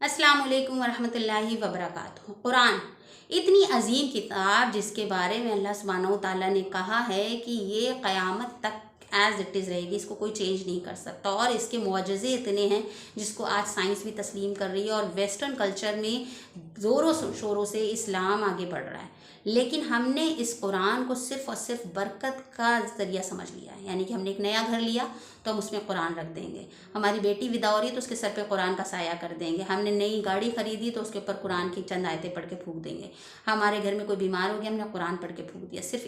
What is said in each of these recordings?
अस्सलाम वालेकुम वरहमतुल्लाहि वबरकातुहू। कुरान इतनी अजीम किताब जिसके बारे में अल्लाह सुब्हानहू तआला ने कहा है कि ये क़यामत तक एज़ इट इज़ रहेगी, इसको कोई चेंज नहीं कर सकता। और इसके मुअज़्ज़ज़े इतने हैं जिसको आज साइंस भी तस्लीम कर रही है और वेस्टर्न कल्चर में ज़ोरों शोरों से इस्लाम आगे बढ़ रहा है। लेकिन हमने इस कुरान को सिर्फ़ और सिर्फ बरकत का ज़रिया समझ लिया है। यानी कि हमने एक नया घर लिया तो हम उसमें कुरान रख देंगे, हमारी बेटी विदा हो रही है तो उसके सर पे कुरान का साया कर देंगे, हमने नई गाड़ी खरीदी तो उसके ऊपर कुरान की चंद आयतें पढ़ के फूंक देंगे, हमारे घर में कोई बीमार हो गया हमने कुरान पढ़ के फूंक दिया। सिर्फ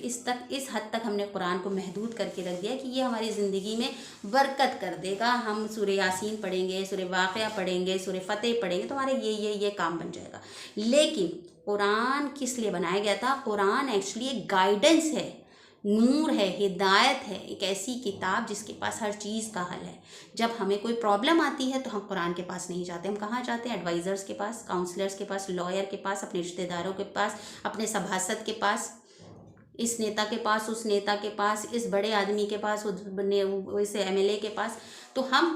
इस हद तक हमने कुरान को महदूद करके रख दिया कि ये हमारी ज़िंदगी में बरकत कर देगा। हम सूरह यासीन पढ़ेंगे, सूरह वाक़िया पढ़ेंगे, सूरह फतेह पढ़ेंगे तो हमारे ये काम बन जाएगा। लेकिन कुरान किस लिए बनाया गया था? कुरान एक्चुअली एक गाइडेंस है, नूर है, हिदायत है, एक ऐसी किताब जिसके पास हर चीज़ का हल है। जब हमें कोई प्रॉब्लम आती है तो हम कुरान के पास नहीं जाते, हम कहाँ जाते हैं? एडवाइज़र्स के पास, काउंसलर्स के पास, लॉयर के पास, अपने रिश्तेदारों के पास, अपने सभासद के पास, इस नेता के पास, उस नेता के पास, इस बड़े आदमी के पास, उस एमएलए के पास। तो हम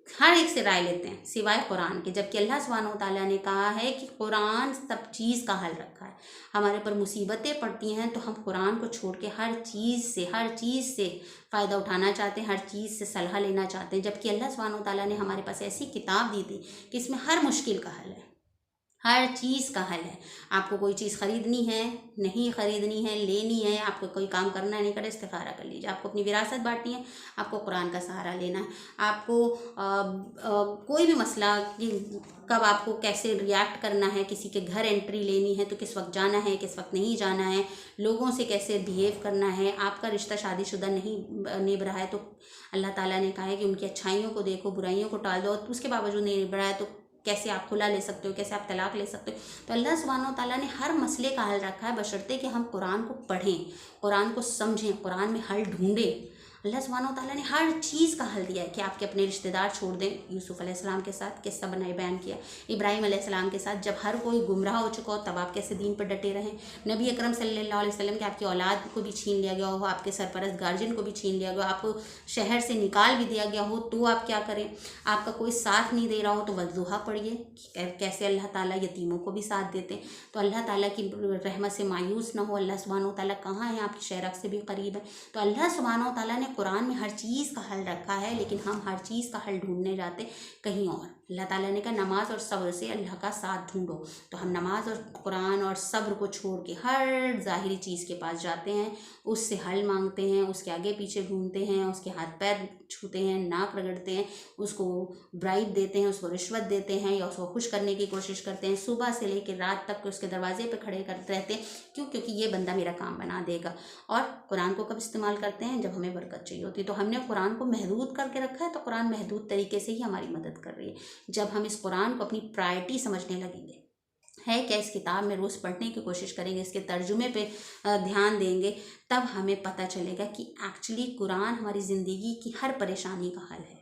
हर एक से राय लेते हैं सिवाय कुरान के, जबकि अल्लाह सुब्हानहू तआला ने कहा है कि कुरान सब चीज़ का हल रखा है। हमारे पर मुसीबतें पड़ती हैं तो हम कुरान को छोड़ के हर चीज़ से फ़ायदा उठाना चाहते हैं, हर चीज़ से सलाह लेना चाहते हैं, जबकि अल्लाह सुब्हानहू तआला ने हमारे पास ऐसी किताब दी थी कि इसमें हर मुश्किल का हल है, हर चीज़ का हल है। आपको कोई चीज़ ख़रीदनी है, नहीं ख़रीदनी है, लेनी है, आपको कोई काम करना है, नहीं करे, इस्तिखारा कर लीजिए। आपको अपनी विरासत बांटनी है, आपको कुरान का सहारा लेना है। आपको कोई भी मसला कि कब आपको कैसे रिएक्ट करना है, किसी के घर एंट्री लेनी है तो किस वक्त जाना है, किस वक्त नहीं जाना है, लोगों से कैसे बिहेव करना है, आपका रिश्ता शादीशुदा नहीं निभ रहा है तो अल्लाह ताला ने कहा है कि उनकी अच्छाइयों को देखो, बुराइयों को टाल दो, उसके बावजूद नहीं निभ रहा है तो कैसे आप खुला ले सकते हो, कैसे आप तलाक ले सकते हो। तो अल्लाह सुब्हानहू तआला ने हर मसले का हल रखा है, बशर्ते कि हम कुरान को पढ़ें, कुरान को समझें, कुरान में हल ढूंढें। अल्लाह सुब्हानहू तआला ने हर चीज़ का हल दिया है कि आपके अपने रिश्तेदार छोड़ दें। यूसुफ अलैहिस्सलाम के साथ किस्सा बनाए बयान किया, इब्राहिम अलैहिस्सलाम के साथ जब हर कोई गुमराह हो चुका हो तब आप कैसे दीन पर डटे रहें। नबी अकरम सल्लल्लाहु अलैहि वसल्लम के आपकी औलाद को भी छीन लिया गया हो, आपके सरपरस्त गार्जियन को भी छीन लिया गया हो, आपको शहर से निकाल भी दिया गया हो तो आप क्या करें? आपका कोई साथ नहीं दे रहा हो तो वज़ुहा पढ़िए, कैसे अल्लाह ताला यतीमों को भी साथ देते हैं। तो अल्लाह ताला की रहमत से मायूस ना हो। अल्लाह सुब्हानहू तआला कहाँ है? आपकी शहरक से भी करीब है। तो अल्लाह सुब्हानहू तआला ने कुरान में हर चीज़ का हल रखा है, लेकिन हम हर चीज़ का हल ढूंढने जाते कहीं और। अल्लाह ताला ने कहा नमाज और सब्र से अल्लाह का साथ ढूंढो, तो हम नमाज और कुरान और सब्र को छोड़ के हर ज़ाहिरी चीज़ के पास जाते हैं, उससे हल मांगते हैं, उसके आगे पीछे घूमते हैं, उसके हाथ पैर छूते हैं, नाक रगड़ते हैं, उसको ब्राइब देते हैं, उसको रिश्वत देते हैं या उसको खुश करने की कोशिश करते हैं, सुबह से लेकर रात तक उसके दरवाजे पे खड़े करते रहते हैं। क्यों? क्योंकि ये बंदा मेरा काम बना देगा। और कुरान को कब इस्तेमाल करते हैं? जब हमें बरकत चाहिए होती है। तो हमने कुरान को महदूद करके रखा है तो कुरान महदूद तरीके से ही हमारी मदद कर रही है। जब हम इस कुरान को अपनी प्रायोरिटी समझने लगेंगे, है क्या इस किताब में, रोज़ पढ़ने की कोशिश करेंगे, इसके तर्जुमे पे ध्यान देंगे, तब हमें पता चलेगा कि एक्चुअली कुरान हमारी ज़िंदगी की हर परेशानी का हल है।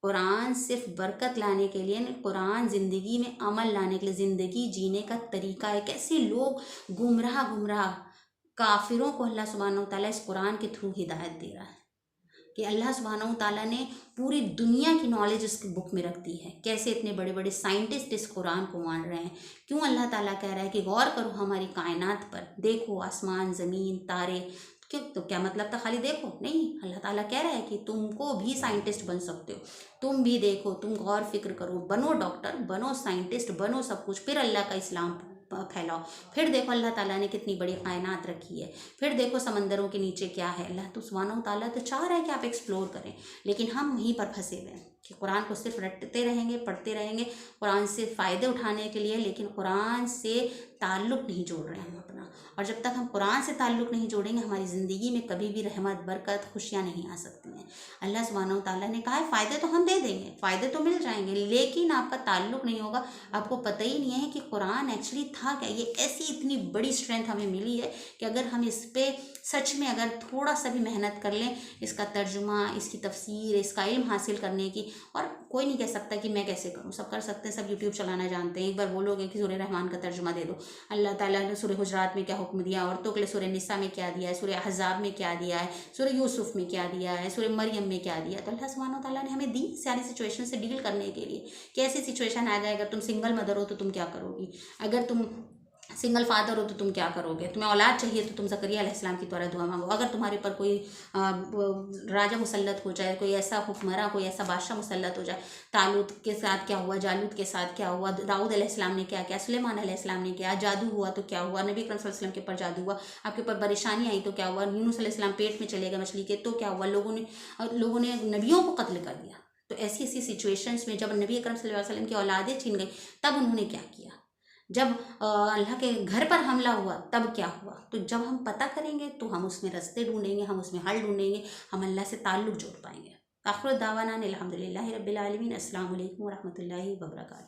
कुरान सिर्फ बरकत लाने के लिए नहीं, कुरान ज़िंदगी में अमल लाने के लिए, ज़िंदगी जीने का तरीका है। कैसे लोग गुमराह काफिरों को अल्लाह सुब्हानहू तआला इस कुरान के थ्रू हिदायत दे रहा है कि अल्लाह सुब्हानहू तआला ने पूरी दुनिया की नॉलेज इस बुक में रख दी है। कैसे इतने बड़े बड़े साइंटिस्ट इस कुरान को मान रहे हैं। क्यों अल्लाह ताला कह रहा है कि गौर करो हमारी कायनात पर, देखो आसमान, ज़मीन, तारे। क्यों? तो क्या मतलब था खाली देखो? नहीं, अल्लाह ताला कह रहा है कि तुमको भी साइंटिस्ट बन सकते हो, तुम भी देखो, तुम गौर फिक्र करो, बनो डॉक्टर, बनो साइंटिस्ट, बनो सब कुछ, फिर अल्लाह का इस्लाम फैलाओ। फिर देखो अल्लाह ताला ने कितनी बड़ी कायनात रखी है, फिर देखो समंदरों के नीचे क्या है। अल्लाह तो सुब्हानहू तआला तो चाह रहा है कि आप एक्सप्लोर करें, लेकिन हम वहीं पर फंसे हुए हैं कि कुरान को सिर्फ रटते रहेंगे, पढ़ते रहेंगे कुरान से फ़ायदे उठाने के लिए, लेकिन कुरान से ताल्लुक़ नहीं जोड़ रहे हैं हम अपना। और जब तक हम कुरान से ताल्लुक़ नहीं जोड़ेंगे, हमारी ज़िंदगी में कभी भी रहमत, बरकत, खुशियाँ नहीं आ सकती हैं। अल्लाह सुब्हानहू तआला ने कहा है फ़ायदे तो हम दे देंगे, फ़ायदे तो मिल जाएंगे, लेकिन आपका ताल्लुक़ नहीं होगा। आपको पता ही नहीं है कि कुरान एक्चुअली था क्या। ये ऐसी इतनी बड़ी स्ट्रेंथ हमें मिली है कि अगर हम इस पर सच में अगर थोड़ा सा भी मेहनत कर लें, इसका तर्जुमा, इसकी तफसीर, इसका इल्म हासिल करने की, और कोई नहीं कह सकता कि मैं कैसे करूं, सब कर सकते हैं, सब यूट्यूब चलाना जानते हैं। एक बार बोलोगे कि सूरह रहमान का तर्जुमा दे दो, अल्लाह ताला ने सूरह हुजरात में क्या हुक्म दिया औरतों के लिए, सूरह निसा में क्या दिया है, सूरह अहज़ाब में क्या दिया है, सूरह यूसुफ में क्या दिया है, सूरह मरियम में क्या दिया। तो अल्लाह सुब्हानहू व तआला ने हमें दी सारी सिचुएशन से डील करने के लिए। कैसी सिचुएशन आ जाए, अगर तुम सिंगल मदर हो तो तुम क्या करोगी, अगर तुम सिंगल फादर हो तो तुम क्या करोगे, तुम्हें औलाद चाहिए तो तुम ज़करिया अलैहिस्सलाम की तरह दुआ मांगो। अगर तुम्हारे ऊपर कोई राजा मुसल्लत हो जाए, कोई ऐसा हुक्मरान, कोई ऐसा बादशाह मुसल्लत हो जाए, तालूत के साथ क्या हुआ, जालूत के साथ क्या हुआ, दाऊद अलैहिस्सलाम ने क्या किया, सुलेमान अलैहिस्सलाम ने क्या, जादू हुआ तो क्या हुआ, नबी अकरम सल्लल्लाहु अलैहि वसल्लम के ऊपर जादू हुआ, आपके ऊपर परेशानी आई तो क्या हुआ, यूनुस अलैहिस्सलाम पेट में चले गए मछली के तो क्या हुआ, लोगों ने नबियों को कत्ल कर दिया। तो ऐसी ऐसी सिचुएशंस में जब नबी अकरम सल्लल्लाहु अलैहि वसल्लम की औलादें छीन गई, तब उन्होंने क्या किया, जब अल्लाह के घर पर हमला हुआ तब क्या हुआ। तो जब हम पता करेंगे तो हम उसमें रास्ते ढूंढेंगे, हम उसमें हल ढूंढेंगे, हम अल्लाह से ताल्लुक़ जोड़ पाएंगे। आखिर दावाना अल्हम्दुलिल्लाहि रब्बिल आलमीन। अस्सलामु अलैकुम व रहमतुल्लाहि व बरकातहू।